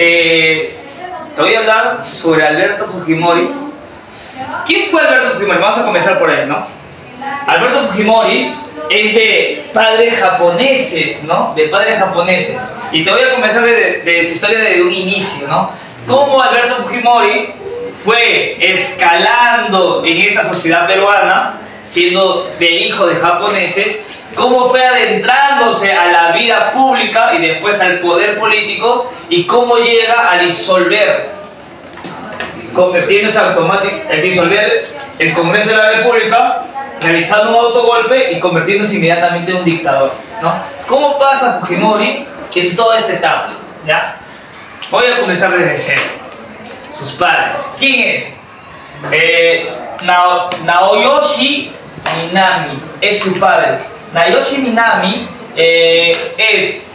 te voy a hablar sobre Alberto Fujimori. ¿Quién fue Alberto Fujimori? Vamos a comenzar por él, ¿no? Alberto Fujimori es de padres japoneses, ¿no? De padres japoneses. Y te voy a comenzar de su historia desde un inicio, ¿no? Cómo Alberto Fujimori fue escalando en esta sociedad peruana, siendo del hijo de japoneses, cómo fue adentrándose a la vida pública y después al poder político, y cómo llega a disolver, convirtiéndose disolver el Congreso de la República, realizando un autogolpe y convirtiéndose inmediatamente en un dictador, ¿no? ¿Cómo pasa Fujimori en toda esta etapa? ¿Ya? Voy a comenzar desde cero. Sus padres. ¿Quién es? Naoyoshi Minami es su padre. Naoyoshi Minami es,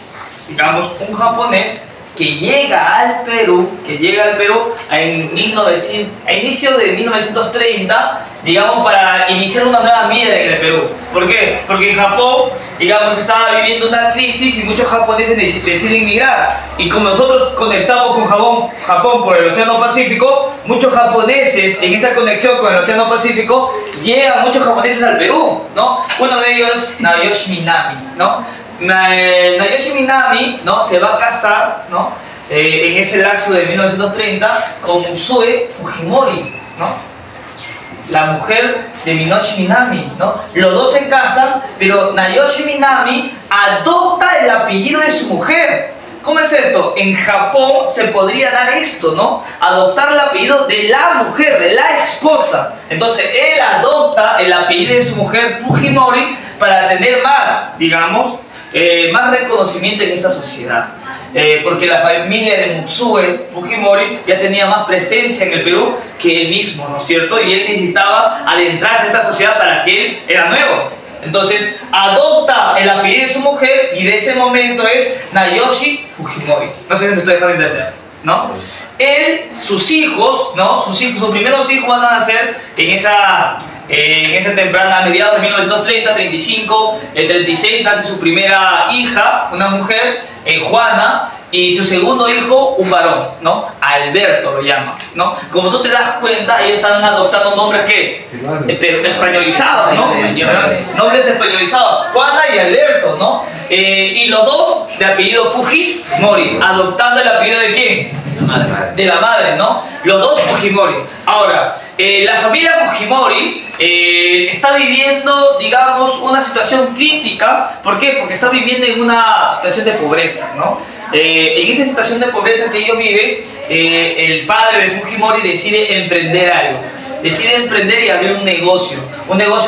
digamos, un japonés que llega al Perú a inicio de 1930, digamos, para iniciar una nueva vida en el Perú. ¿Por qué? Porque en Japón, digamos, estaba viviendo una crisis y muchos japoneses deciden migrar. Y como nosotros conectamos con Japón por el Océano Pacífico, muchos japoneses en esa conexión con el Océano Pacífico, llegan muchos japoneses al Perú, ¿no? Uno de ellos, Naoyoshi Minami, ¿no? Naoyoshi Minami, ¿no? Se va a casar, ¿no? En ese lapso de 1930 con Mutsue Fujimori, ¿no? La mujer de Naoyoshi Minami, ¿no? Los dos se casan, pero Naoyoshi Minami adopta el apellido de su mujer. ¿Cómo es esto? En Japón se podría dar esto, ¿no? Adoptar el apellido de la mujer, de la esposa. Entonces él adopta el apellido de su mujer, Fujimori, para tener más, digamos, más reconocimiento en esta sociedad. Porque la familia de Mutsue Fujimori ya tenía más presencia en el Perú que él mismo, ¿no es cierto? Y él necesitaba adentrarse a esta sociedad para que él era nuevo. Entonces adopta el apellido de su mujer y de ese momento es Naoyoshi Fujimori. No sé si me estoy dejando entender, ¿no? Él, sus hijos, ¿no? Sus primeros hijos van a nacer en esa temprana, a mediados de 1930, 35, el 36 nace su primera hija, una mujer, Juana, y su segundo hijo, un varón, ¿no? Alberto lo llama, ¿no? Como tú te das cuenta, ellos están adoptando nombres que españolizados, ¿no? Nombres españolizados, Juana y Alberto, ¿no? Y los dos de apellido Fujimori, adoptando el apellido de ¿quién? De la madre, ¿no? Los dos Fujimori. Ahora, la familia Fujimori está viviendo, digamos, una situación crítica. ¿Por qué? Porque está viviendo en una situación de pobreza, ¿no? En esa situación de pobreza que ellos viven, el padre de Fujimori decide emprender algo. Decide emprender y abrir un negocio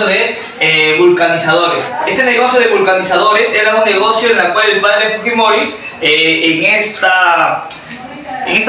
de vulcanizadores. Este negocio de vulcanizadores era un negocio en el cual el padre de Fujimori, en esta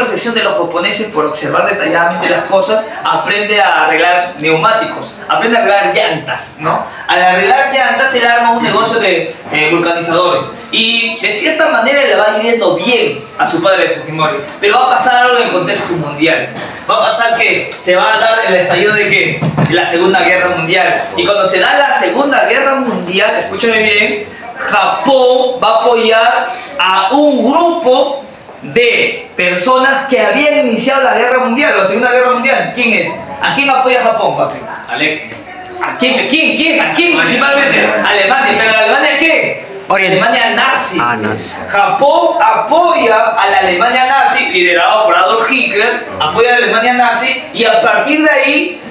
obsesión de los japoneses por observar detalladamente las cosas, aprende a arreglar neumáticos, aprende a arreglar llantas, ¿no? Al arreglar llantas, él arma un negocio de vulcanizadores. Y de cierta manera le va yendo bien a su padre de Fujimori. Pero va a pasar algo en el contexto mundial. Va a pasar que se va a dar el estallido de ¿qué? La Segunda Guerra Mundial. Y cuando se da la Segunda Guerra Mundial, escúchame bien, Japón va a apoyar a un grupo de personas que habían iniciado la Guerra Mundial, la Segunda Guerra Mundial. ¿Quién es? ¿A quién apoya Japón, papi? ¿A quién? Principalmente Alemania. ¿Pero Alemania qué? Alemania nazi. Nazi. Japón apoya a la Alemania nazi, liderado por Adolf Hitler, apoya a la Alemania nazi, y a partir de ahí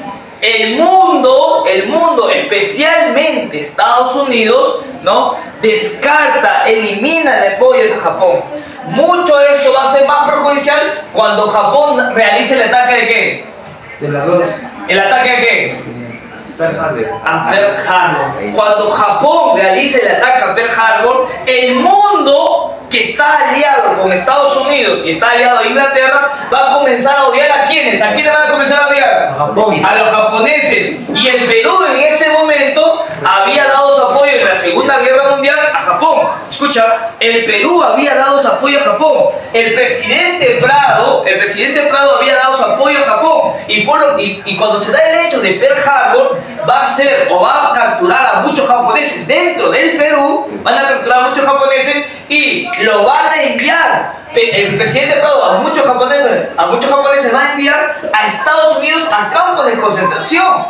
el mundo, especialmente Estados Unidos, ¿no? Descarta, elimina el apoyo a Japón. Mucho de esto va a ser más perjudicial cuando Japón realice el ataque de ¿qué? ¿El ataque de qué? A Pearl Harbor. Cuando Japón realice el ataque a Pearl Harbor, el mundo que está aliado con Estados Unidos y está aliado a Inglaterra va a comenzar a odiar ¿a quiénes? ¿A quiénes van a comenzar a odiar? A los japoneses. Y el Perú en ese momento había dado su apoyo en la Segunda Guerra Mundial a Japón. Escucha, el Perú había dado su apoyo a Japón. El presidente Prado había dado su apoyo a Japón. Y cuando se da el hecho de Pearl Harbor, va a capturar a muchos japoneses dentro del Perú, van a capturar a muchos japoneses y lo van a enviar. el presidente Prado a muchos japoneses va a enviar a Estados Unidos a campos de concentración.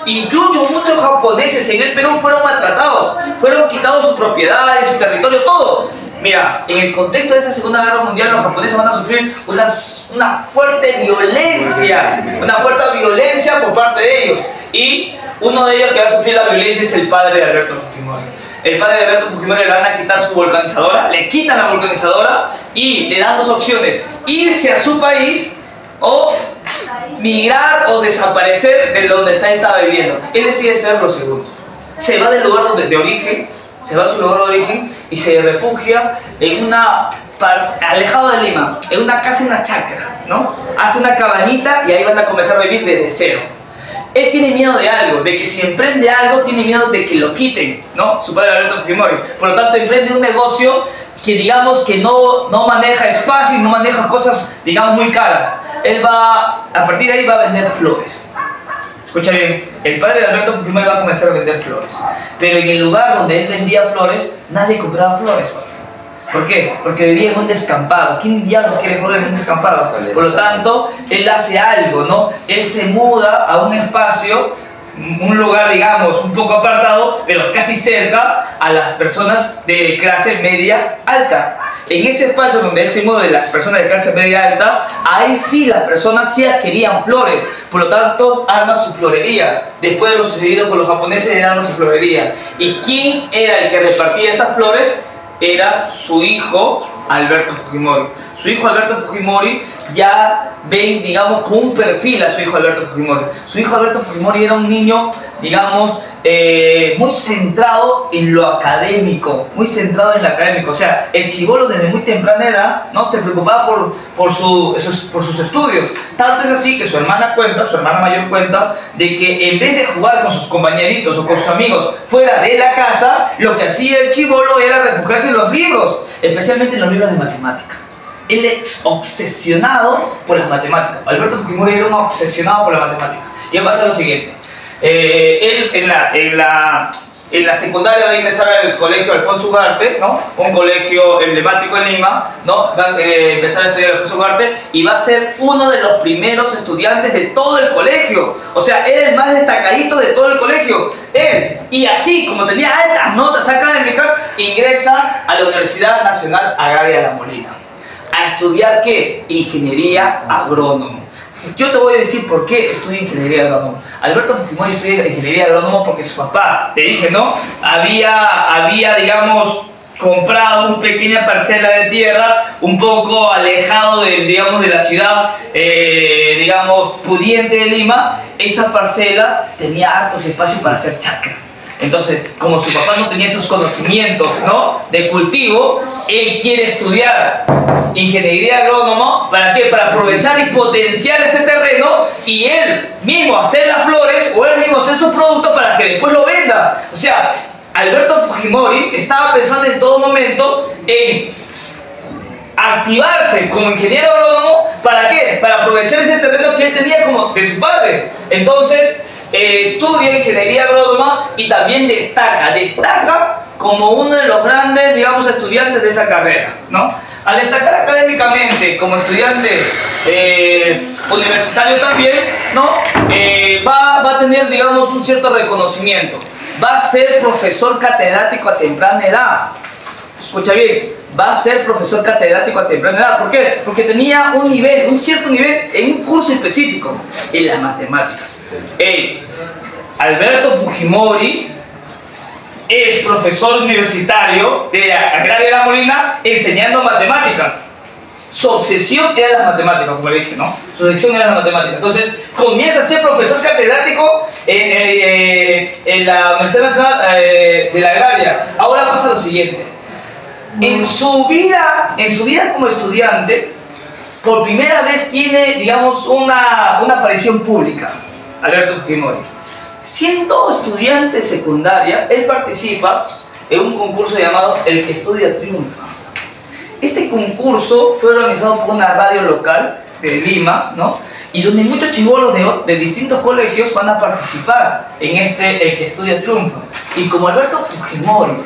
Incluso muchos japoneses en el Perú fueron maltratados, fueron quitados sus propiedades, su territorio, todo. Mira, en el contexto de esa Segunda Guerra Mundial, los japoneses van a sufrir una fuerte violencia por parte de ellos. Y uno de ellos que va a sufrir la violencia es el padre de Alberto Fujimori. El padre de Alberto Fujimori le van a quitar su volcanizadora, le quitan la volcanizadora y le dan dos opciones: irse a su país o migrar o desaparecer de donde él estaba viviendo. Él decide ser lo segundo. Se va del lugar de origen, se va a su lugar de origen y se refugia en alejado de Lima, en una casa, en una chacra, ¿no? Hace una cabañita y ahí van a comenzar a vivir desde cero. Él tiene miedo de algo, de que si emprende algo, tiene miedo de que lo quiten, ¿no? Su padre Alberto Fujimori. Por lo tanto, emprende un negocio que digamos que no maneja espacio y no maneja cosas, digamos, muy caras. Él va, a partir de ahí va a vender flores. Escucha bien, el padre de Alberto Fujimori va a comenzar a vender flores. Pero en el lugar donde él vendía flores, nadie compraba flores. ¿Por qué? Porque vivía en un descampado. ¿Quién diablos quiere flores en un descampado? Por lo tanto, él hace algo, ¿no? Él se muda a un espacio, un lugar, digamos, un poco apartado, pero casi cerca a las personas de clase media alta. En ese espacio donde él se muda de las personas de clase media alta, ahí sí las personas sí adquirían flores. Por lo tanto, arma su florería. Después de lo sucedido con los japoneses, él arma su florería. ¿Y quién era el que repartía esas flores? Era su hijo Alberto Fujimori. Su hijo Alberto Fujimori, ya ven, digamos, con un perfil a su hijo Alberto Fujimori. Su hijo Alberto Fujimori era un niño, digamos, muy centrado en lo académico, muy centrado en lo académico. O sea, el chibolo desde muy temprana edad, ¿no?, se preocupaba por sus estudios. Tanto es así que su hermana mayor cuenta, de que en vez de jugar con sus compañeritos o con sus amigos fuera de la casa, lo que hacía el chibolo era refugiarse en los libros, especialmente en los libros de matemática. Él es obsesionado por las matemáticas. Alberto Fujimori era un obsesionado por la matemática. Y va a pasar lo siguiente. Él en la secundaria va a ingresar al colegio Alfonso Ugarte, ¿no?, un colegio emblemático en Lima, ¿no? Va a empezar a estudiar Alfonso Ugarte y va a ser uno de los primeros estudiantes de todo el colegio. O sea, él es el más destacadito de todo el colegio. Él, y así como tenía altas notas académicas, ingresa a la Universidad Nacional Agraria de La Molina a estudiar, ¿qué? Ingeniería agrónoma. Yo te voy a decir por qué estudia ingeniería agrónoma. Alberto Fujimori estudia ingeniería agrónoma porque su papá, te dije, ¿no?, había, digamos, comprado una pequeña parcela de tierra un poco alejado digamos, de la ciudad, digamos, pudiente de Lima. Esa parcela tenía hartos espacios para hacer chacra. Entonces, como su papá no tenía esos conocimientos, ¿no?, de cultivo, él quiere estudiar ingeniería agrónoma. ¿Para qué? Para aprovechar y potenciar ese terreno y él mismo hacer las flores o él mismo hacer su producto para que después lo venda. O sea, Alberto Fujimori estaba pensando en todo momento en activarse como ingeniero agrónomo. ¿Para qué? Para aprovechar ese terreno que él tenía como de su padre. Entonces, estudia ingeniería agrónoma y también destaca como uno de los grandes, digamos, estudiantes de esa carrera, ¿no? Al destacar académicamente como estudiante universitario también, ¿no?, va a tener, digamos, un cierto reconocimiento. Va a ser profesor catedrático a temprana edad. Escucha bien, va a ser profesor catedrático a temprana edad. ¿Por qué? Porque tenía un cierto nivel en un curso específico, en las matemáticas. Alberto Fujimori es profesor universitario de la Agraria de La Molina enseñando matemáticas. Su obsesión era las matemáticas, como le dije, ¿no? Su obsesión era las matemáticas. Entonces, comienza a ser profesor catedrático en la Universidad Nacional de la Agraria. Ahora pasa lo siguiente. En su vida como estudiante, por primera vez tiene, digamos, una aparición pública, Alberto Fujimori. Siendo estudiante de secundaria, él participa en un concurso llamado El que estudia triunfa. Este concurso fue organizado por una radio local de Lima, ¿no?, y donde muchos chibolos de distintos colegios van a participar en El que estudia triunfa. Y como Alberto Fujimori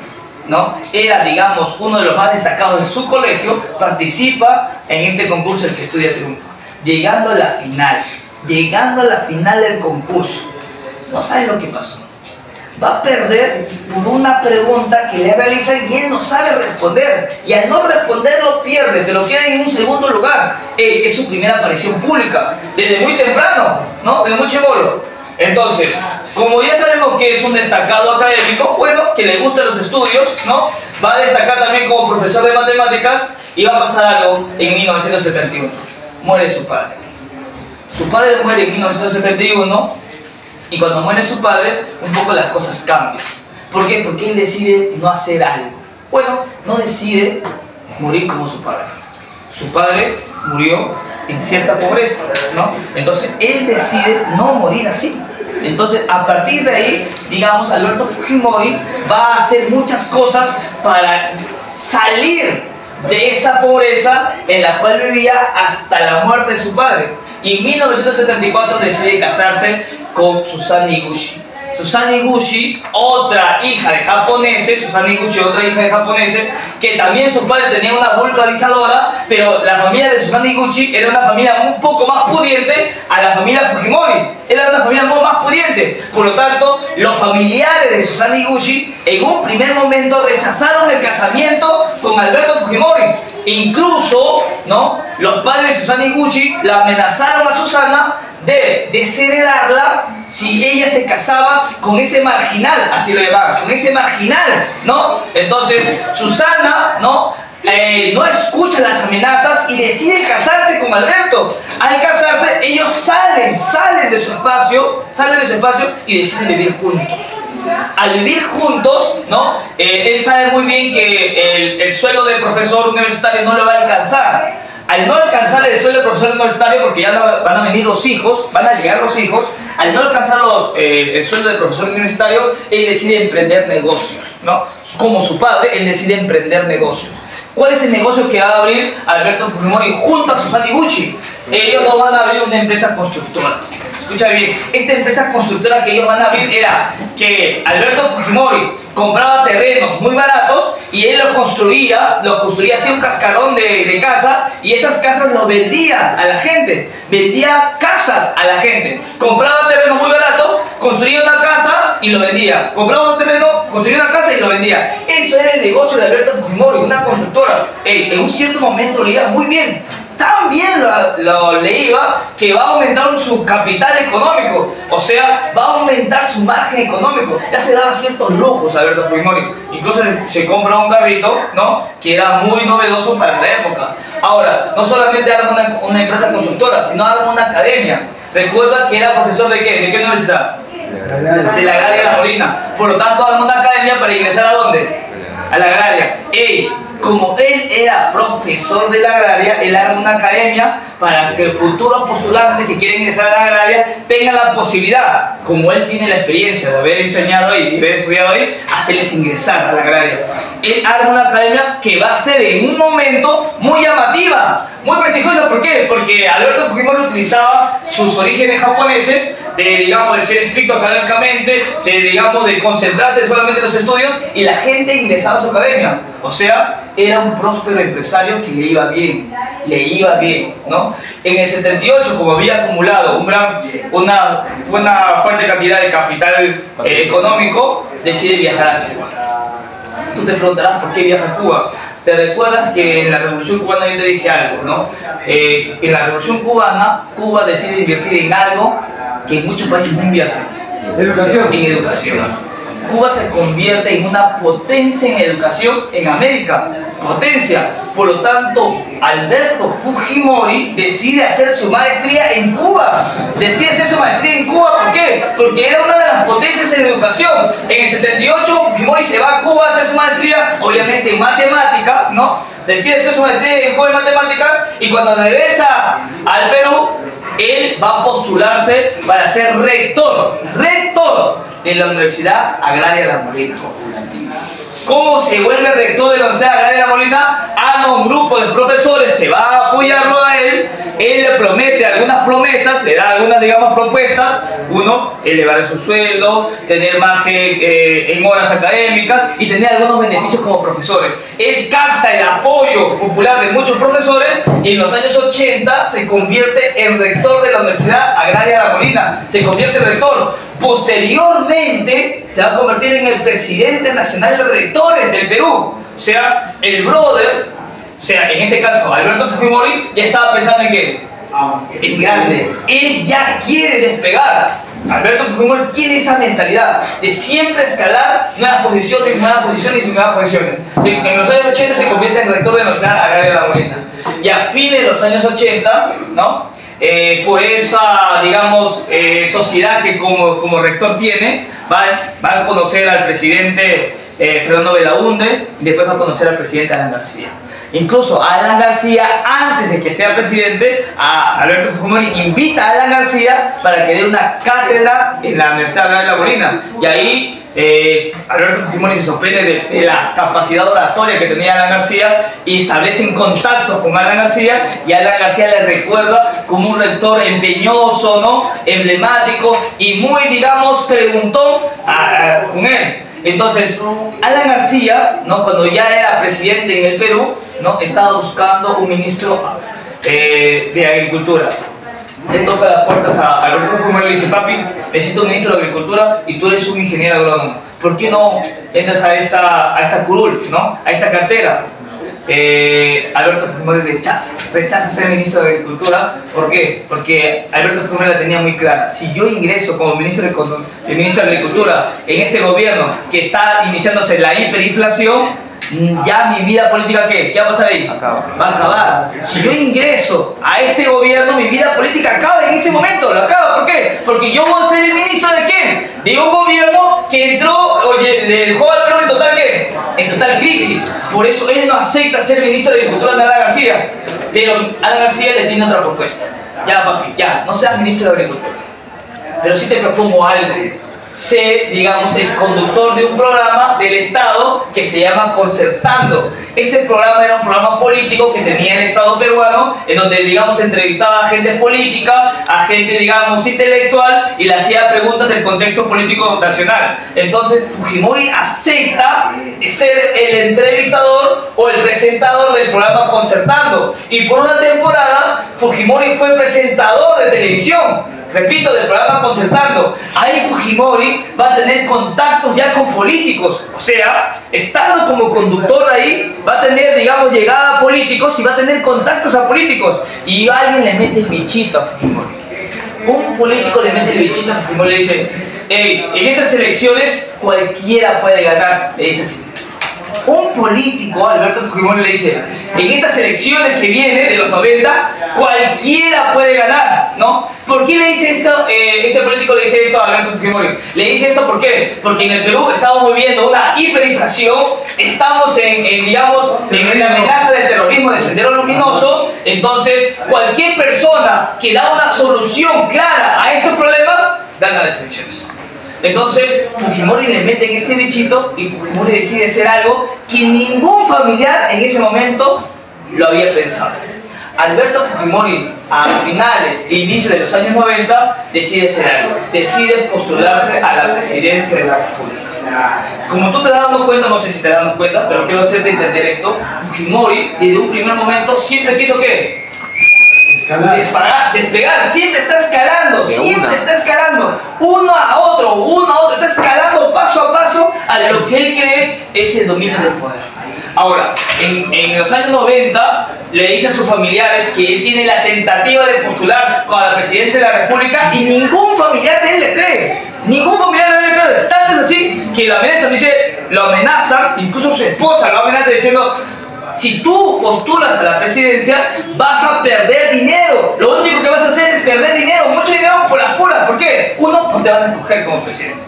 ¿no? Era, digamos, uno de los más destacados de su colegio, participa en este concurso El que estudia triunfa. Llegando a la final del concurso, no sabe lo que pasó. Va a perder por una pregunta que le realizan y él no sabe responder. Y al no responderlo pierde, pero queda en un segundo lugar. Es su primera aparición pública, desde muy temprano, ¿no? Desde muy chibolo. Entonces, como ya sabemos que es un destacado académico, bueno, que le gustan los estudios, ¿no? Va a destacar también como profesor de matemáticas y va a pasar algo en 1971. Muere su padre. Su padre muere en 1971 y cuando muere su padre, un poco las cosas cambian. ¿Por qué? Porque él decide no hacer algo. Bueno, no decide morir como su padre. Su padre murió en cierta pobreza, ¿no? Entonces, él decide no morir así. Entonces, a partir de ahí, digamos, Alberto Fujimori va a hacer muchas cosas para salir de esa pobreza en la cual vivía hasta la muerte de su padre. Y en 1974 decide casarse con Susan Iguchi. Susan Iguchi, otra hija de japoneses, que también su padre tenía una vulcanizadora, pero la familia de Susan Iguchi era una familia un poco más pudiente a la familia Fujimori. Era una familia muy más pudiente. Por lo tanto, los familiares de Susan Iguchi en un primer momento rechazaron el casamiento con Alberto Fujimori. Incluso, ¿no?, los padres de Susan Iguchi la amenazaron a Susana de desheredarla si ella se casaba con ese marginal, así lo llamaban, con ese marginal, ¿no? Entonces, Susana, ¿no?, no escucha las amenazas y decide casarse con Alberto. Al casarse, ellos salen de su espacio y deciden vivir juntos. Al vivir juntos, ¿no?, él sabe muy bien que el sueldo del profesor universitario no le va a alcanzar. Al no alcanzar el sueldo del profesor universitario, porque ya van a venir los hijos, van a llegar los hijos, al no alcanzar el sueldo del profesor universitario, él decide emprender negocios, ¿no? Como su padre, él decide emprender negocios. ¿Cuál es el negocio que va a abrir Alberto Fujimori junto a Susan Iguchi? Ellos no van a abrir una empresa constructora. Escucha bien, esta empresa constructora que ellos van a abrir era que Alberto Fujimori compraba terrenos muy baratos y él los construía así un cascarón de casa, y esas casas los vendía a la gente, vendía casas a la gente, compraba terrenos muy baratos, construía una casa y lo vendía, compraba un terreno, construía una casa y lo vendía. Eso era el negocio de Alberto Fujimori, una constructora. En un cierto momento le iba muy bien. Tan bien le iba que va a aumentar su capital económico, o sea, va a aumentar su margen económico. Ya se daba ciertos lujos a Alberto Fujimori. Incluso se compra un carrito, ¿no?, que era muy novedoso para la época. Ahora, no solamente arma una empresa constructora, sino arma una academia. Recuerda que era profesor ¿de qué? ¿De qué universidad? De la Agraria de La Molina. Por lo tanto, arma una academia para ingresar ¿a dónde? A la Agraria. Como él era profesor de la Agraria, él arma una academia para que futuros postulantes que quieren ingresar a la Agraria tengan la posibilidad, como él tiene la experiencia de haber enseñado ahí y haber estudiado ahí, hacerles ingresar a la Agraria. Él arma una academia que va a ser en un momento muy llamativa, muy prestigiosa. ¿Por qué? Porque Alberto Fujimori utilizaba sus orígenes japoneses de ser estricto académicamente, de concentrarse solamente en los estudios, y la gente ingresaba a su academia. O sea, era un próspero empresario que le iba bien, ¿no? En el 78, como había acumulado una buena fuerte cantidad de capital económico, decide viajar a Cuba. Tú te preguntarás por qué viaja a Cuba. ¿Te recuerdas que en la Revolución Cubana yo te dije algo, ¿no? En la Revolución Cubana, Cuba decide invertir en algo que en muchos países no invierten. Educación. En educación. Cuba se convierte en una potencia en educación en América. Potencia. Por lo tanto, Alberto Fujimori decide hacer su maestría en Cuba. Decide hacer su maestría en Cuba, ¿por qué? Porque era una de las potencias en educación. En el 78, Fujimori se va a Cuba a hacer su maestría, obviamente en matemáticas, ¿no? Decide hacer su maestría en Cuba en matemáticas, y cuando regresa al Perú, él va a postularse para ser rector de la Universidad Agraria de La Molina. ¿Cómo se vuelve rector de la Universidad Agraria de La Molina? Arma un grupo de profesores que va a apoyarlo a él, Él le promete algunas promesas, le da algunas, digamos, propuestas. Uno, elevar su sueldo, tener margen en horas académicas y tener algunos beneficios como profesores. Él capta el apoyo popular de muchos profesores y en los años 80 se convierte en rector de la Universidad Agraria de La Molina. Se convierte en rector. Posteriormente se va a convertir en el presidente nacional de rectores del Perú. O sea, el brother, o sea, en este caso Alberto Fujimori, ya estaba pensando en qué, en grande. Él ya quiere despegar. Alberto Fujimori tiene esa mentalidad de siempre escalar nuevas posiciones y nuevas posiciones. En los años 80 se convierte en rector de la Universidad Agraria de La Molina. Y a fines de los años 80, ¿no? Por esa, digamos, sociedad que como rector tiene, va a conocer al presidente Fernando Belaúnde y después va a conocer al presidente Alan García. Incluso Alan García, antes de que sea presidente, a Alberto Fujimori invita a Alan García para que dé una cátedra en la Universidad Agraria de La Molina. Y ahí Alberto Fujimori se sorprende de la capacidad oratoria que tenía Alan García y establecen contactos con Alan García, y Alan García le recuerda como un rector empeñoso, ¿no? Emblemático y muy, digamos, preguntón con él. Entonces, Alan García, ¿no? Cuando ya era presidente en el Perú, ¿no? Estaba buscando un ministro de Agricultura. Le toca las puertas a Alberto Fujimori y le dice: papi, necesito un ministro de Agricultura y tú eres un ingeniero agrónomo. ¿Por qué no entras a esta curul, ¿no? A esta cartera? Alberto Fujimori rechaza ser ministro de Agricultura. ¿Por qué? Porque Alberto Fujimori la tenía muy clara. Si yo ingreso como ministro de Agricultura en este gobierno que está iniciándose la hiperinflación, ya mi vida política, ¿qué va a pasar ahí? Va a acabar. Si yo ingreso a este gobierno, mi vida política acaba en ese momento, lo acaba. ¿Por qué? Porque yo voy a ser el ministro ¿de quién? De un gobierno que entró, le dejó al Perú en total, ¿qué? En total crisis. Por eso él no acepta ser ministro de Agricultura de Alan García. Pero Alan García le tiene otra propuesta. Ya, papi, ya, no seas ministro de Agricultura, pero sí te propongo algo. Sé, digamos, el conductor de un programa del Estado que se llama Concertando. Este programa era un programa político que tenía el Estado peruano, en donde, digamos, entrevistaba a gente política, a gente, digamos, intelectual, y le hacía preguntas del contexto político nacional. Entonces Fujimori acepta ser el entrevistador o el presentador del programa Concertando, y por una temporada Fujimori fue presentador de televisión. Repito, del programa Concertando. Ahí Fujimori va a tener contactos ya con políticos. O sea, estando como conductor ahí, va a tener, digamos, llegada a políticos y va a tener contactos a políticos. Y alguien le mete el bichito a Fujimori. Un político le mete el bichito a Fujimori y le dice: hey, en estas elecciones cualquiera puede ganar. Le dice así. Un político, Alberto Fujimori, le dice: en estas elecciones que vienen de los 90, cualquiera puede ganar, ¿no? ¿Por qué le dice esto? Este político le dice esto a Alberto Fujimori. Le dice esto ¿por qué? Porque en el Perú estamos viviendo una hiperinflación, estamos digamos, en la amenaza del terrorismo de Sendero Luminoso. Entonces, cualquier persona que da una solución clara a estos problemas, gana las elecciones. Entonces Fujimori le mete en este bichito y Fujimori decide hacer algo que ningún familiar en ese momento lo había pensado. Alberto Fujimori, a finales e inicios de los años 90, decide hacer algo. Decide postularse a la presidencia de la República. Como tú te das dando cuenta, no sé si te das dando cuenta, pero quiero hacerte entender esto. Fujimori, desde un primer momento, siempre quiso ¿qué? Despegar, siempre está escalando, uno a otro, está escalando paso a paso a lo que él cree es el dominio del poder. Ahora, en los años 90 le dice a sus familiares que él tiene la tentativa de postular para la presidencia de la República y ningún familiar de él le cree. Ningún familiar de él le cree. Tanto es así que lo amenazan, incluso su esposa lo amenaza diciendo: si tú postulas a la presidencia, vas a perder dinero. Lo único que vas a hacer es perder dinero, mucho dinero por las puras. ¿Por qué? Uno, no te van a escoger como presidente.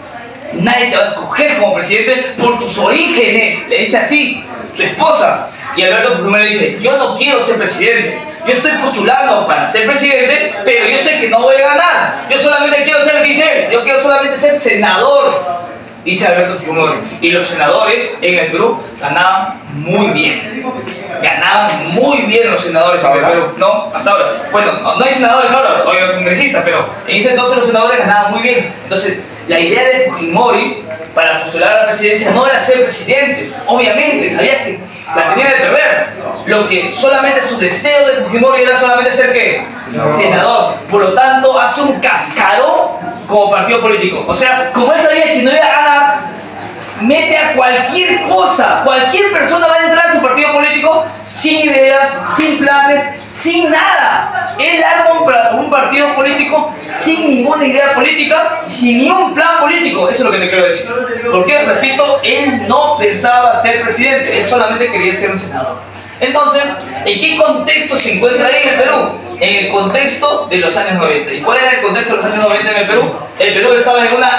Nadie te va a escoger como presidente por tus orígenes. Le dice así su esposa. Y Alberto Fujimori dice: yo no quiero ser presidente. Yo estoy postulando para ser presidente, pero yo sé que no voy a ganar. Yo solamente quiero ser, dice, yo quiero solamente ser senador, dice Alberto Fujimori. Y los senadores en el Perú ganaban muy bien. Ganaban muy bien los senadores en el Perú, ¿no? Hasta ahora. Bueno, no hay senadores ahora, hoy hay congresistas, pero en ese entonces los senadores ganaban muy bien. Entonces, la idea de Fujimori para postular a la presidencia no era ser presidente. Obviamente, sabía que la tenía de perder. Lo que solamente su deseo de Fujimori era solamente ser ¿qué? Senador. Por lo tanto, hace un cascarón como partido político. O sea, como él sabía que no iba a ganar, mete a cualquier cosa, cualquier persona va a entrar a su partido político sin ideas, sin planes, sin nada. Él arma un partido político sin ninguna idea política, sin ni un plan político. Eso es lo que te quiero decir. Porque, repito, él no pensaba ser presidente, él solamente quería ser un senador. Entonces, ¿en qué contexto se encuentra ahí el Perú? En el contexto de los años 90. ¿Y cuál era el contexto de los años 90 en el Perú? El Perú estaba en una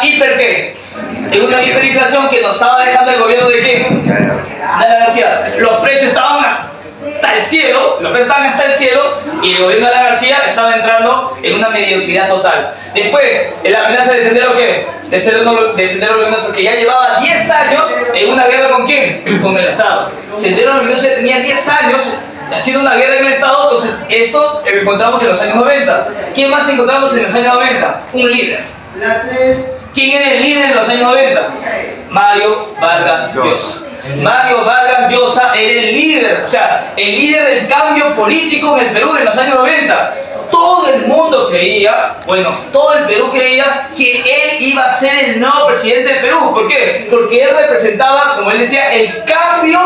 en una hiperinflación que nos estaba dejando el gobierno de ¿quién? De Alan García. Los precios estaban hasta el cielo, y el gobierno de Alan García estaba entrando en una mediocridad total. Después, la amenaza de Sendero ¿qué? De Sendero Luminoso, que ya llevaba 10 años en una guerra ¿con quién? Con el Estado. Sendero Luminoso tenía 10 años haciendo una guerra en el Estado. Entonces esto lo encontramos en los años 90. ¿Quién más encontramos en los años 90? Un líder. ¿Quién era el líder en los años 90? Mario Vargas Llosa. Mario Vargas Llosa era el líder, o sea, el líder del cambio político en el Perú en los años 90. Todo el mundo creía, bueno, todo el Perú creía que él iba a ser el nuevo presidente del Perú. ¿Por qué? Porque él representaba, como él decía, el cambio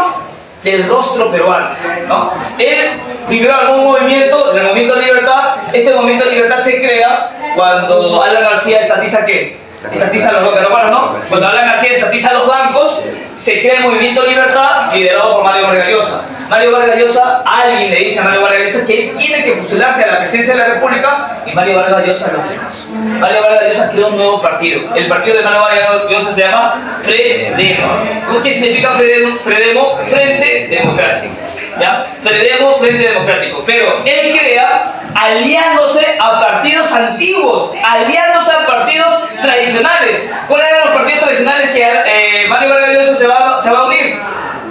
del rostro peruano, ¿no? Él primero armó un movimiento, el Movimiento Libertad. Este Movimiento Libertad se crea cuando Alan García estatiza ¿qué? Estatiza los bancos, ¿te acuerdas, no? Cuando Alan García estatiza los bancos, se crea el Movimiento Libertad, liderado por Mario Vargas Llosa. Mario Vargas Llosa, alguien le dice a Mario Vargas Llosa que él tiene que postularse a la presidencia de la República, y Mario Vargas Llosa no hace caso. Mario Vargas Llosa creó un nuevo partido. El partido de Mario Vargas Llosa se llama FREDEMO. ¿Qué significa FREDEMO? Frente Democrático. ¿Ya? FREDEMO, Frente Democrático. Pero él crea aliándose a partidos antiguos, aliándose a partidos tradicionales. ¿Cuáles eran los partidos tradicionales que Mario Vargas Llosa se va a unir?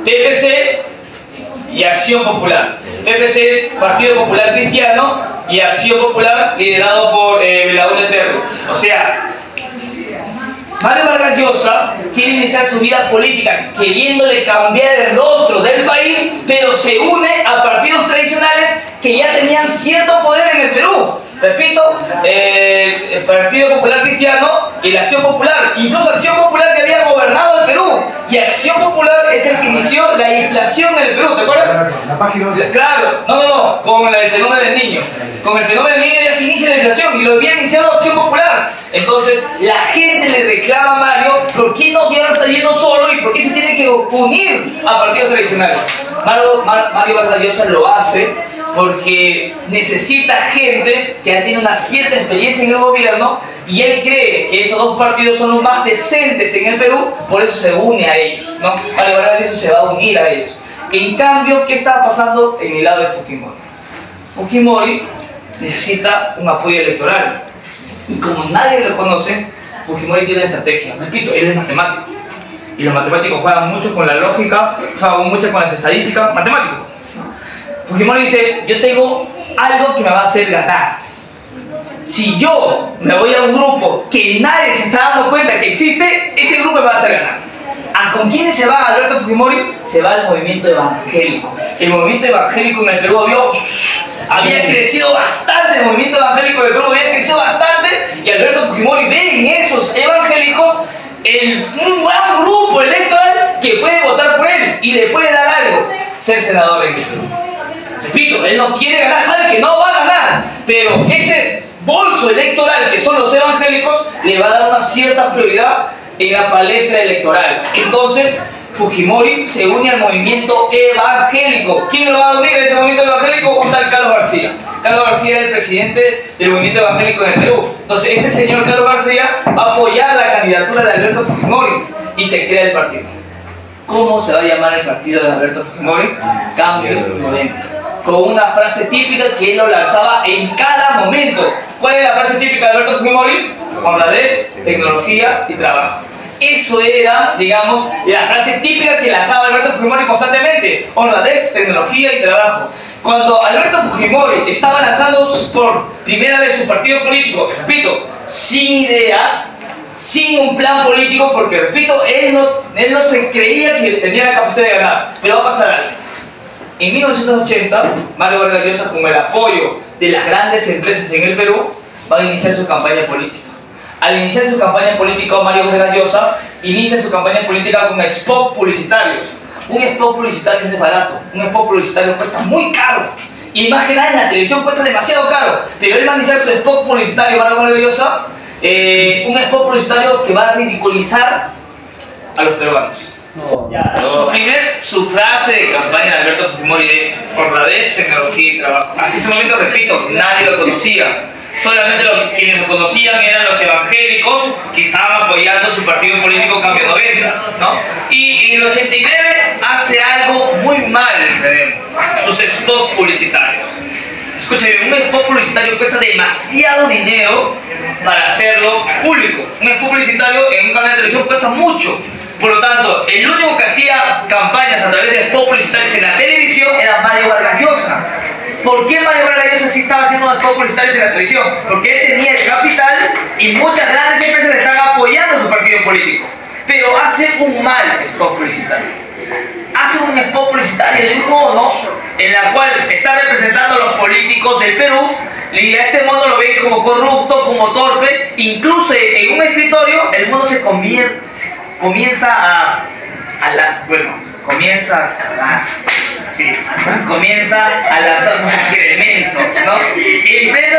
PPC y Acción Popular. PPC es Partido Popular Cristiano y Acción Popular liderado por Belaúnde Terry. O sea, Mario Vargas Llosa quiere iniciar su vida política queriéndole cambiar el rostro del país, pero se une a partidos tradicionales que ya tenían cierto poder en el Perú. Repito, el Partido Popular Cristiano y la Acción Popular. Incluso Acción Popular que había gobernado el Perú. Y Acción Popular es el que inició la inflación en el Perú, ¿te acuerdas? La página 2. Claro, no, con el fenómeno del niño. Con el fenómeno del niño ya se inicia la inflación y lo había iniciado Acción Popular. Entonces, la gente le reclama a Mario, ¿por qué no ya no está yendo solo y por qué se tiene que unir a partidos tradicionales? Mario Vargas Llosa lo hace porque necesita gente que ya tiene una cierta experiencia en el gobierno y él cree que estos dos partidos son los más decentes en el Perú, por eso se une a ellos, ¿no? Mario Vargas Llosa se va a unir a ellos. En cambio, ¿qué estaba pasando en el lado de Fujimori? Fujimori necesita un apoyo electoral y como nadie lo conoce, Fujimori tiene una estrategia. Repito, él es matemático y los matemáticos juegan mucho con la lógica, juegan mucho con las estadísticas, matemáticos. Fujimori dice, yo tengo algo que me va a hacer ganar. Si yo me voy a un grupo que nadie se está dando cuenta que existe, ese grupo me va a hacer ganar. ¿A con quiénes se va Alberto Fujimori? Se va al movimiento evangélico. El movimiento evangélico en el Perú había crecido bastante, el movimiento evangélico del Perú había crecido bastante, y Alberto Fujimori ve en esos evangélicos un buen grupo electoral que puede votar por él y le puede dar algo, ser senador en el Perú. Repito, él no quiere ganar, sabe que no va a ganar, pero ese bolso electoral que son los evangélicos le va a dar una cierta prioridad en la palestra electoral. Entonces Fujimori se une al movimiento evangélico. ¿Quién lo va a unir a ese movimiento evangélico? Un tal Carlos García. Carlos García es el presidente del movimiento evangélico en el Perú. Entonces este señor Carlos García va a apoyar la candidatura de Alberto Fujimori y se crea el partido. ¿Cómo se va a llamar el partido de Alberto Fujimori? Cambio 90. Con una frase típica que él lo lanzaba en cada momento. ¿Cuál es la frase típica de Alberto Fujimori? Honradez, tecnología y trabajo. Eso era, digamos, la frase típica que lanzaba Alberto Fujimori constantemente: honradez, tecnología y trabajo. Cuando Alberto Fujimori estaba lanzando por primera vez su partido político, repito, sin ideas, sin un plan político, porque repito, él no se creía que tenía la capacidad de ganar, pero va a pasar algo. En 1980, Mario Vargas Llosa, con el apoyo de las grandes empresas en el Perú, va a iniciar su campaña política. Al iniciar su campaña política, Mario Vargas Llosa inicia su campaña política con spots publicitarios. Un spot publicitario no es barato, un spot publicitario cuesta muy caro. Y más que nada en la televisión cuesta demasiado caro. Pero él va a iniciar su spot publicitario, Mario Vargas Llosa, un spot publicitario que va a ridiculizar a los peruanos. Su frase de campaña de Alberto Fujimori es honradez, tecnología y trabajo. Hasta ese momento, repito, nadie lo conocía. Solamente quienes lo conocían eran los evangélicos que estaban apoyando su partido político Cambio 90, ¿no? Y en el 89 hace algo muy mal el FREDEMO, sus spots publicitarios. Escucha bien, un spot publicitario cuesta demasiado dinero para hacerlo público. Un spot publicitario en un canal de televisión cuesta mucho. Por lo tanto, el único que hacía campañas a través de spots publicitarios en la televisión era Mario Vargas Llosa. ¿Por qué Mario Vargas Llosa sí estaba haciendo spots publicitarios en la televisión? Porque él tenía el capital y muchas grandes empresas le estaban apoyando su partido político. Pero hace un mal spot publicitario. Hace un spot publicitario de un mono en la cual está representando a los políticos del Perú, y a este mono lo ven como corrupto, como torpe. Incluso en un escritorio el mono se comienza a cagar. Sí, comienza a lanzar sus excrementos, ¿no? En pleno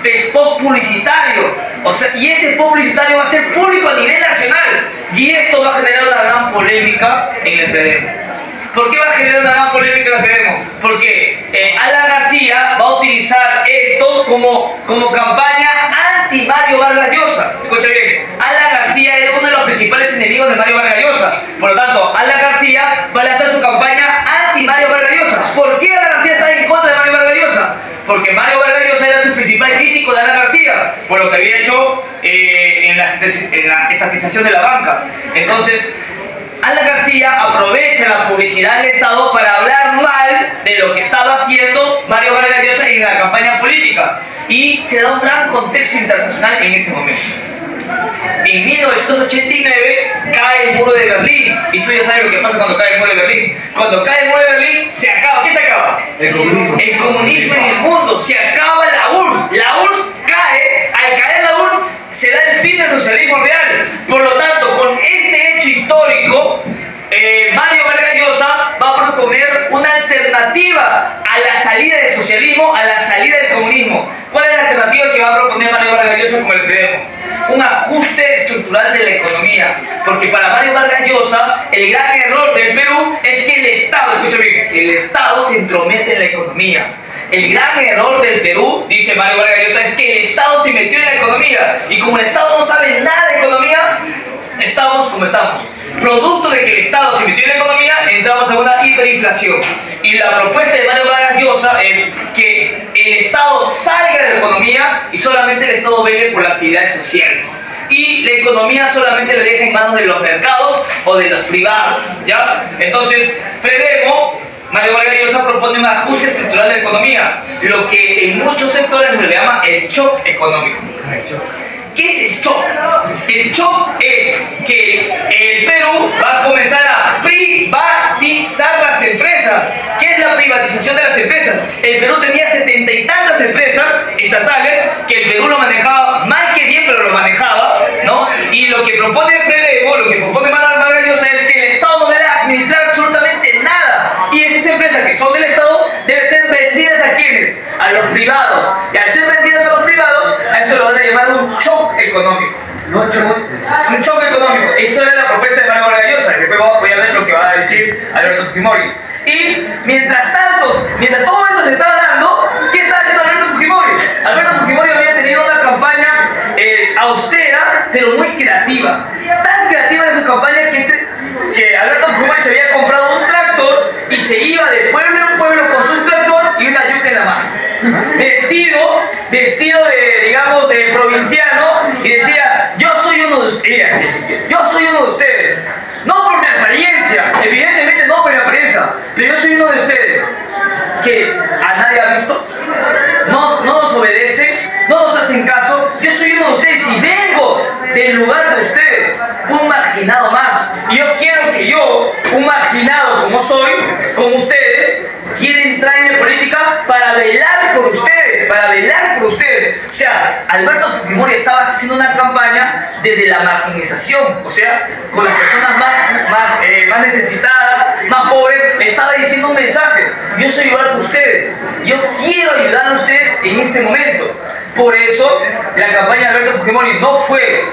spot publicitario. O sea, y ese spot publicitario va a ser público a nivel nacional. Y esto va a generar una gran polémica en el FREDEMO. ¿Por qué va a generar una gran polémica en el FREDEMO? Porque Alan García va a utilizar esto como campaña anti Mario Vargas Llosa. Escucha bien, Alan García era uno de los principales enemigos de Mario Vargas Llosa. Por lo tanto, Alan García va a lanzar su campaña anti Mario Vargas Llosa. ¿Por qué Alan García está en contra de Mario Vargas Llosa? Porque Mario Vargas Llosa era su principal crítico de Alan García, por lo que había hecho en la estatización de la banca. Entonces, Alan García aprovecha la publicidad del Estado para hablar mal de lo que estaba haciendo Mario Vargas Llosa en la campaña política. Y se da un gran contexto internacional en ese momento. En 1989 cae el muro de Berlín. Y tú ya sabes lo que pasa cuando cae el muro de Berlín. Cuando cae el muro de Berlín, se acaba. ¿Qué se acaba? El comunismo. El comunismo en el mundo. Se acaba la URSS. La URSS cae. Al caer la URSS, se da el fin del socialismo real. Por lo tanto, con este hecho histórico, Mario Vargas Llosa va a proponer una alternativa a la salida del socialismo, a la salida del comunismo. ¿Cuál es la alternativa que va a proponer Mario Vargas Llosa con el FREDEMO? Un ajuste estructural de la economía. Porque para Mario Vargas Llosa, el gran error del Perú es que el Estado, escucha bien, el Estado se entromete en la economía. El gran error del Perú, dice Mario Vargas Llosa, es que el Estado se metió en la economía. Y como el Estado no sabe nada de economía, estamos como estamos. Producto de que el Estado se metió en la economía, entramos a una hiperinflación. Y la propuesta de Mario Vargas Llosa es que el Estado salga de la economía y solamente el Estado vele por las actividades sociales. Y la economía solamente le deja en manos de los mercados o de los privados, ¿ya? Entonces, FREDEMO, Mario Vargas Llosa propone un ajuste estructural de la economía, lo que en muchos sectores se le llama el shock económico. ¿Qué es el shock? El shock es que el Perú va a comenzar a privatizar las empresas. ¿Qué es la privatización de las empresas? El Perú tenía 70 y tantas empresas estatales que el Perú lo manejaba mal que bien, pero lo manejaba, ¿no? Y lo que propone FREDEMO, lo que propone Mario Vargas Llosa es que el Estado no debe administrar absolutamente nada. Y esas empresas que son del Estado deben ser vendidas ¿a quiénes? A los privados. Y al ser vendidas a los privados, a esto lo van a llamar un shock económico. Un shock económico. Eso era la propuesta de Mario Vargas Llosa. Después voy a ver lo que va a decir Alberto Fujimori. Y mientras tanto, mientras todo esto se estaba dando, ¿qué estaba haciendo Alberto Fujimori? Alberto Fujimori había tenido una campaña austera, pero muy creativa. Tan creativa en su campaña que Alberto Fujimori se había comprado un tractor y se iba de pueblo en pueblo con su tractor y una yuca en la mano. Vestido de, digamos, de provinciano, y decía: yo soy uno de ustedes. Yo soy uno de ustedes. No por mi apariencia, evidentemente no por mi apariencia, pero yo soy uno de ustedes que a nadie ha visto, no nos obedece, no nos hacen caso. Yo soy uno de ustedes y vengo del lugar de ustedes, un marginado más. Y yo quiero que yo, un marginado como soy, como ustedes, quiera entrar en la política para velar por ustedes, para velar por ustedes. O sea, Alberto Fujimori estaba haciendo una campaña desde la marginalización, o sea, con las personas más necesitadas, más pobres, le estaba diciendo un mensaje: yo soy igual que ustedes, yo quiero ayudar a ustedes en este momento. Por eso, la campaña de Alberto Fujimori no fue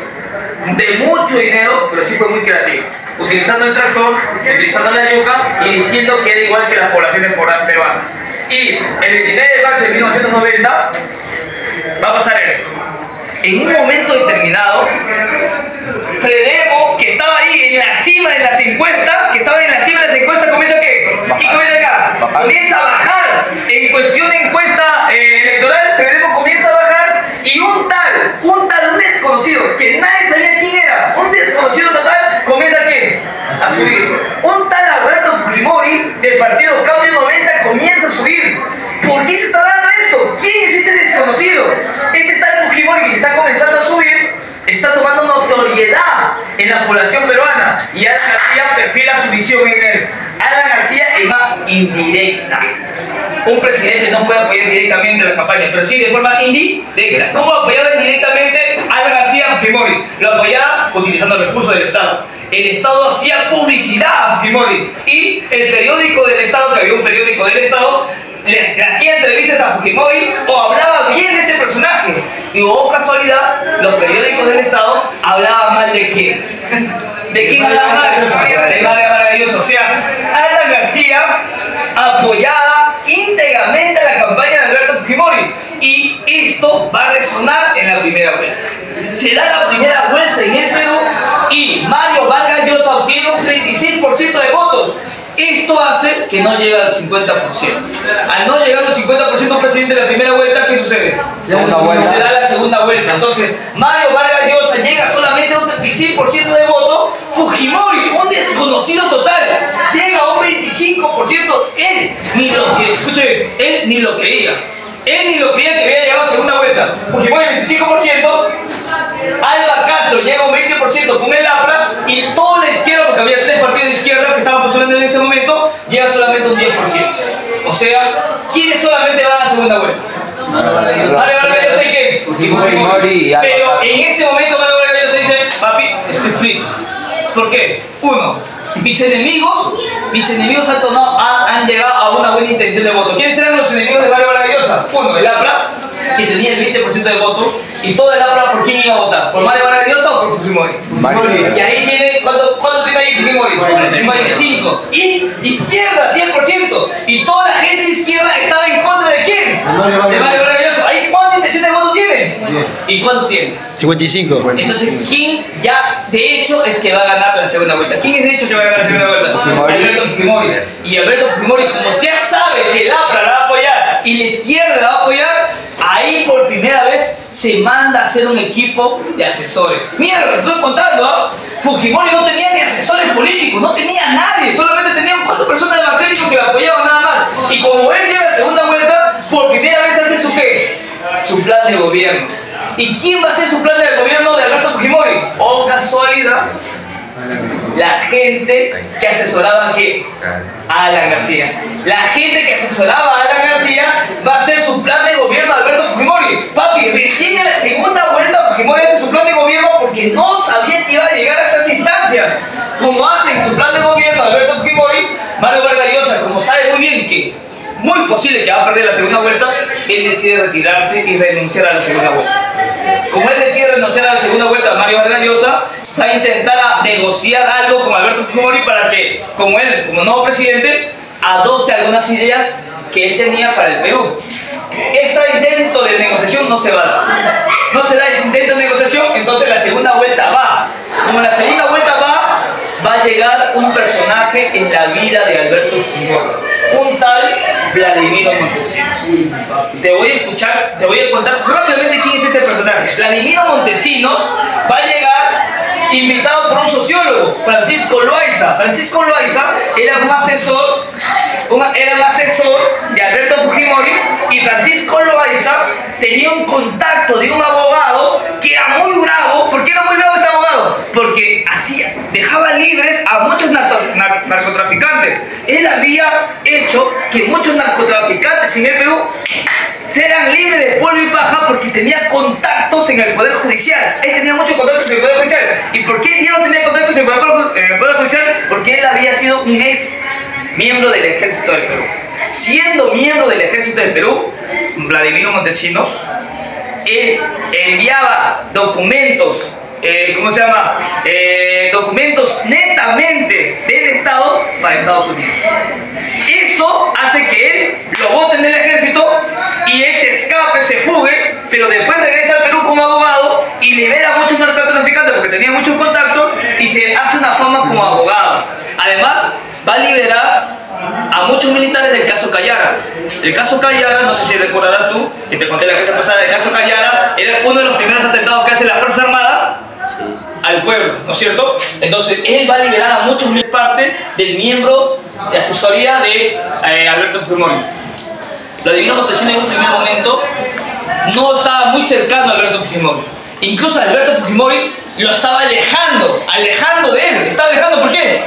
de mucho dinero, pero sí fue muy creativa, utilizando el tractor, utilizando la yuca y diciendo que era igual que las poblaciones peruanas. Y el 29 de marzo de 1990 va a pasar esto. En un momento determinado, Frelimo, que estaba ahí en la cima de las encuestas, comienza ¿qué? ¿Quién comienza acá? Comienza a bajar. En cuestión de encuesta electoral, Frelimo comienza a bajar y un desconocido, que nadie sabía quién era, un desconocido total, comienza ¿qué? A subir. Un tal Alberto Fujimori del partido Cambio 90 comienza a subir. ¿Por qué se está dando esto? ¿Quién es este desconocido? Este tal Fujimori que está comenzando a subir está tomando notoriedad en la población peruana y Alan García perfila su visión en él. Alan García en una indirecta. Un presidente no puede apoyar directamente la campaña, pero sí de forma indirecta. ¿Cómo apoyaba indirectamente Alan García Fujimori? Lo apoyaba utilizando el recurso del Estado. El Estado hacía publicidad a Fujimori y el periódico del Estado, que había un periódico del Estado, le hacía entrevistas a Fujimori o hablaba bien de este personaje. Y hubo casualidad, los periódicos del Estado hablaban mal de quién. ¿De quién hablaban mal? De Mario Vargas. O sea, Alan García apoyaba íntegramente a la campaña de Alberto Fujimori. Y esto va a resonar en la primera vuelta. Se da la primera vuelta en el Perú y Mario Vargas Llosa obtiene un 36% de votos. Esto hace que no llegue al 50%. Al no llegar al 50% presidente de la primera vuelta, ¿qué sucede? Segunda vuelta. Se da la segunda vuelta. Entonces, Mario Vargas Llosa llega solamente a un 36% de votos. Fujimori, un desconocido total, llega a un 25%. Él ni lo creía. Él ni lo creía que había llegado a segunda vuelta. Fujimori 25%. Alba Castro llega a un 20% con el APRA y toda la izquierda, porque había 3 partidos de izquierda que estaban postulando en ese momento, llega solamente a un 10%. O sea, ¿quiénes solamente van a segunda vuelta? Mario Vargas Llosa y ¿qué? Fujimori. Pero en ese momento Mario Vargas Llosa dice: papi, estoy frito. ¿Por qué? Uno, mis enemigos han llegado a una buena intención de voto. ¿Quiénes eran los enemigos de Mario Vargas Llosa? Uno, el APRA, que tenía el 20% de voto, y todo el APRA, ¿por quién iba a votar? ¿Por Mario Vargas Llosa o por Fujimori? Y ahí tiene, ¿cuánto tiene ahí Fujimori? 45. Y izquierda, 10%. Y toda la gente de izquierda estaba en contra de quién? De Mario Vargas Llosa. ¿Ahí cuánta intención de voto tiene? ¿Y cuánto tiene? 55. Entonces, ¿quién ya de hecho es que va a ganar la segunda vuelta? ¿Quién es de hecho que va a ganar la segunda vuelta? Alberto Fujimori. Y Alberto Fujimori, como usted sabe que el APRA la va a apoyar y la izquierda la va a apoyar, ahí por primera vez se manda a hacer un equipo de asesores. Mira lo que estoy contando, ¿ah? Fujimori no tenía ni asesores políticos, no tenía nadie, solamente tenía 4 personas evangélicas que lo apoyaban nada más. Y como él llega a la segunda vuelta, por primera vez hace su ¿qué? Su plan de gobierno. ¿Y quién va a hacer su plan de gobierno de Alberto Fujimori? Oh, casualidad, la gente que asesoraba a Alan García. La gente que asesoraba a Alan García va a hacer su plan de gobierno de Alberto Fujimori. Papi, recién en la segunda vuelta Fujimori hace su plan de gobierno porque no sabía que iba a llegar a estas instancias. Como hacen su plan de gobierno Alberto Fujimori, Mario Vargas Llosa, como sabe muy bien que muy posible que va a perder la segunda vuelta, él decide retirarse y renunciar a la segunda vuelta. Como él decide renunciar a la segunda vuelta, Mario Vargas Llosa va a intentar negociar algo con Alberto Fujimori para que, como él, como nuevo presidente, adopte algunas ideas que él tenía para el Perú. Este intento de negociación no se va a dar. No se da ese intento de negociación, entonces la segunda vuelta va. Como la segunda vuelta va a llegar un personaje en la vida de Alberto Fujimori, un tal Vladimiro Montesinos. Te voy a contar rápidamente quién es este personaje. Vladimiro Montesinos va a llegar invitado por un sociólogo, Francisco Loaiza. Francisco Loaiza era un asesor de Alberto Fujimori, y Francisco Loaiza tenía un contacto de un abogado que era muy bravo. ¿Por qué era muy bravo este abogado? Porque dejaba libres a muchos narcotraficantes. Él había hecho que muchos narcotraficantes en el Perú sean libres de polvo y paja porque tenía contactos en el Poder Judicial. Él tenía muchos contactos en el Poder Judicial. ¿Y por qué él no tenía contactos en el Poder Judicial? Porque él había sido un ex miembro del Ejército del Perú. Siendo miembro del Ejército del Perú, Vladimiro Montesinos, él enviaba documentos, documentos netamente del Estado para Estados Unidos. Eso hace que él lo voten del ejército y él se escape, se fugue, pero después regresa al Perú como abogado y libera a muchos narcotraficantes porque tenía muchos contactos y se hace una fama como abogado. Además, va a liberar a muchos militares del caso Callara. El caso Callara, no sé si recordarás tú, que te conté la vez pasada, el caso Callara era uno de los primeros atentados que hacen las Fuerzas Armadas al pueblo, ¿no es cierto? Entonces, él va a liberar a muchos parte del miembro de asesoría de Alberto Fujimori. Vladimiro Montesinos en un primer momento no estaba muy cercano a Alberto Fujimori. Incluso Alberto Fujimori lo estaba alejando de él. ¿Estaba alejando por qué?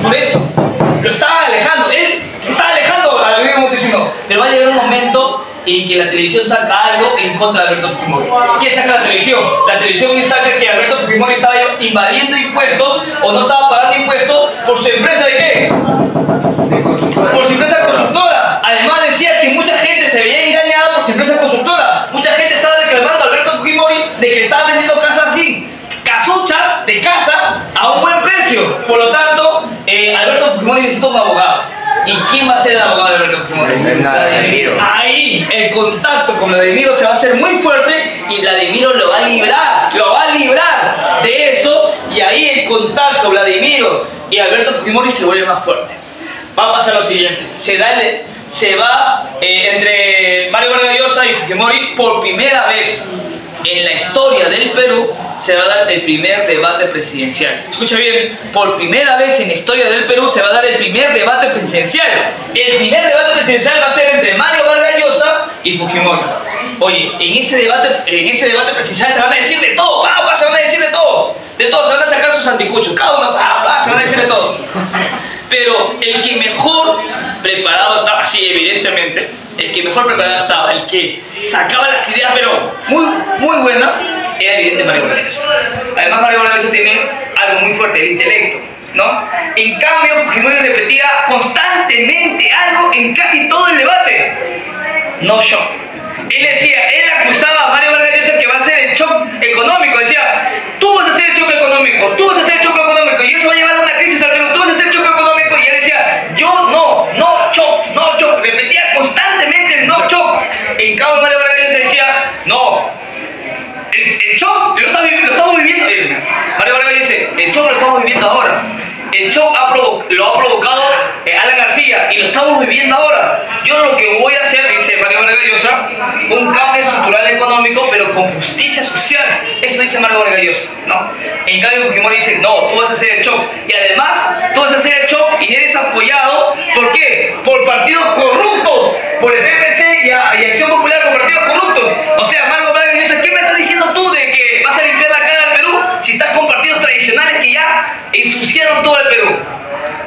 Por eso. Lo estaba alejando. Él estaba alejando a Vladimiro Montesinos. Pero va a llegar un momento en que la televisión saca algo en contra de Alberto Fujimori. ¿Qué saca la televisión? La televisión saca que Alberto Fujimori estaba invadiendo impuestos o no estaba pagando impuestos por su empresa ¿de qué? Por su empresa constructora. Además decía que mucha gente se veía engañada por su empresa constructora. Mucha gente estaba reclamando a Alberto Fujimori de que estaba vendiendo casas así, casuchas de casa a un buen precio. Por lo tanto, Alberto Fujimori necesita un abogado. ¿Y quién va a ser el abogado de Alberto Fujimori? Vladimiro. Ahí el contacto con Vladimiro se va a hacer muy fuerte y Vladimiro lo va a librar de eso, y ahí el contacto Vladimiro y Alberto Fujimori se vuelve más fuerte. Va a pasar lo siguiente, se va entre Mario Vargas Llosa y Fujimori por primera vez en la historia del Perú. Se va a dar el primer debate presidencial. Escucha bien, por primera vez en la historia del Perú se va a dar el primer debate presidencial. El primer debate presidencial va a ser entre Mario Vargas Llosa y Fujimori. Oye, en ese debate presidencial se van a decir de todo, se van a decir de todo, se van a sacar sus anticuchos, cada uno, se van a decir de todo. Pero el que mejor preparado estaba, así evidentemente, el que mejor preparado estaba, el que sacaba las ideas, pero muy buenas, era evidente Mario Vargas Llosa. Además, Mario Vargas Llosa tiene algo muy fuerte, el intelecto, ¿no? En cambio, Fujimori repetía constantemente algo en casi todo el debate: no shock. Él acusaba a Mario Vargas Llosa que va a hacer el shock económico. Decía, tú vas a hacer el shock económico, tú vas a hacer el shock económico, y eso va a llevar a una crisis al Perú, tú vas a hacer el shock económico. Y él decía, yo no shock, repetía constantemente el no shock. En cambio, Mario Vargas Llosa decía, no, el shock lo estamos viviendo. Mario Vargas dice, el shock lo estamos viviendo ahora. El shock lo ha provocado Alan García y lo estamos viviendo ahora. Yo lo que voy a hacer, dice Mario Vargas Llosa, un cambio estructural económico, pero con justicia social. Eso dice Mario Vargas Llosa, ¿no? En cambio, Fujimori dice, no, tú vas a hacer el shock. Y además, tú vas a hacer el shock y eres apoyado, ¿por qué? Por partidos corruptos, por el PPC y Acción Popular, por partidos corruptos. O sea, Mario Vargas Llosa, ¿qué me estás diciendo tú de que vas a limpiar la cara al Perú si estás con partidos tradicionales que ya ensuciaron todo el Perú?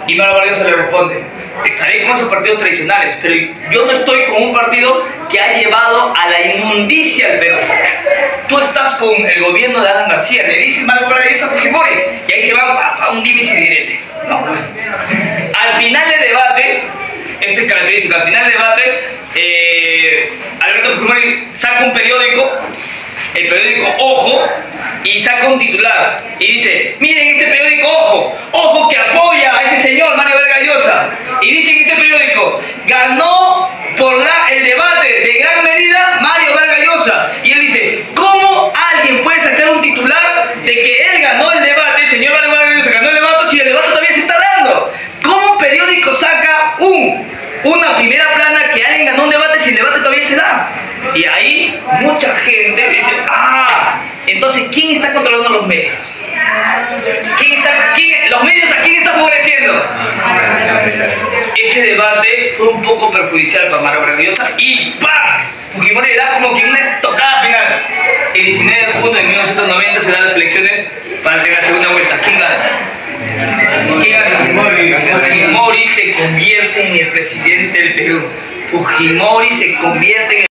Y Mario Vargas Llosa le responde, estaré con esos partidos tradicionales, pero yo no estoy con un partido que ha llevado a la inmundicia al Perú. Tú estás con el gobierno de Alan García, le dice Mario Vargas Llosa a Fujimori, y ahí se va a un dimis y direte, ¿no? Al final del debate, esto es característico, al final del debate, Alberto Fujimori saca un periódico, el periódico Ojo, y saca un titular y dice, miren este periódico Ojo que apoya a ese señor Mario Vargas Llosa, y dice en este periódico, ganó por el debate de gran medida Mario Vargas Llosa. Y él dice, ¿cómo alguien puede sacar un titular de que él ganó el debate, el señor Mario Vargas Llosa ganó el debate, si el debate todavía se está dando? ¿Cómo un periódico saca una primera plana que alguien ganó un debate si el debate todavía se da? Y ahí mucha gente dice, entonces ¿quién está controlando los medios? Los medios a quién están favoreciendo. Ese debate fue un poco perjudicial para Mara Grandiosa y ¡pam! Fujimori le da como que una estocada final. El 19 de junio de 1990 se dan las elecciones para tener la segunda vuelta. ¿Quién gana? ¿Quién gana? Fujimori se convierte en el presidente del Perú. Fujimori se convierte en el